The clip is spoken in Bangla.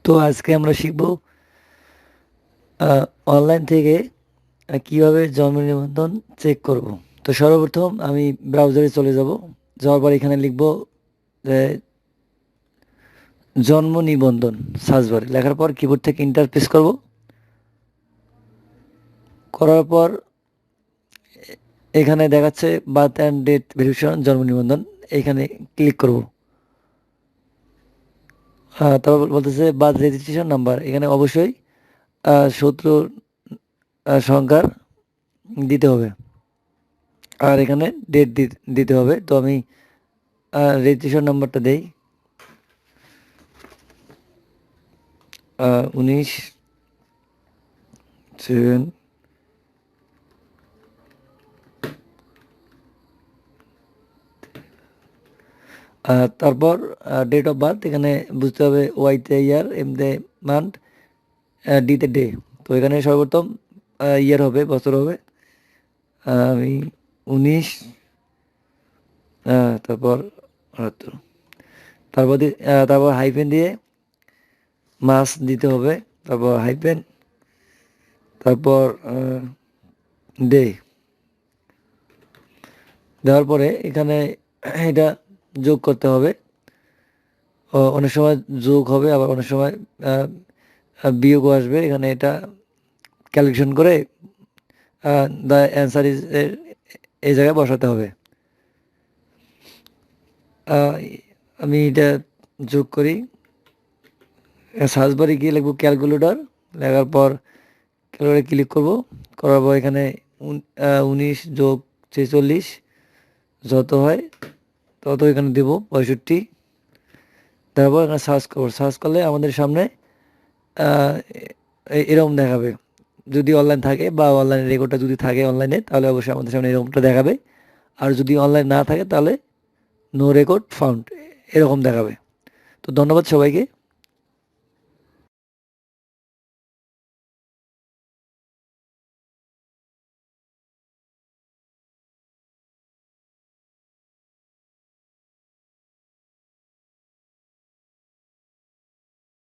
তো আজকে আমরা শিখব অনলাইন থেকে কিভাবে জন্ম নিবন্ধন চেক করব। তো সর্বপ্রথম আমি ব্রাউজারে চলে যাব। যাওয়ার পর এখানে লিখব যে জন্ম নিবন্ধন, সার্চ বারে লেখার পর কিবোর্ড থেকে এন্টার প্রেস করব। করার পর এখানে দেখাচ্ছে বার্থ অ্যান্ড ডেট ভেরিফিকেশন, জন্ম নিবন্ধন, এখানে ক্লিক করব। তারপর বলতেছে বার্থ রেজিস্ট্রেশন নাম্বার, এখানে অবশ্যই 17 সংখ্যার দিতে হবে, আর এখানে ডেট দিতে হবে। তো আমি রেজিস্ট্রেশন নাম্বারটা দেই 19/7। তারপর ডেট অফ বার্থ, এখানে বুঝতে হবে ওয়াইতে ইয়ার, এমতে মান্থ, ডিতে ডে। তো এখানে সর্বপ্রথম ইয়ার হবে, বছর হবে। আমি 19, তারপর 78, তারপর হাইফেন দিয়ে মাস দিতে হবে, তারপর হাইফেন, তারপর ডে দেওয়ার পরে এখানে এটা যোগ করতে হবে। অনেক সময় যোগ হবে, আবার অনেক সময় বিয়োগও আসবে। এখানে এটা ক্যালকুলেশন করে দ্য অ্যান্সার ইজ এই জায়গায় বসাতে হবে। আমি এটা যোগ করি, সার্চ বারে গিয়ে লিখব ক্যালকুলেটর, লেখার পর ক্যালকুলেটরে ক্লিক করব। করার পর এখানে 19 যোগ 46 যত হয় তত এখানে দেব 65। তারপর এখানে সার্চ করব। সার্চ করলে আমাদের সামনে এরকম দেখাবে। যদি অনলাইন থাকে বা অনলাইনে রেকর্ডটা যদি থাকে অনলাইনে, তাহলে অবশ্যই আমাদের সামনে এরকমটা দেখাবে। আর যদি অনলাইন না থাকে তাহলে নো রেকর্ড ফাউন্ড এরকম দেখাবে। তো ধন্যবাদ সবাইকে।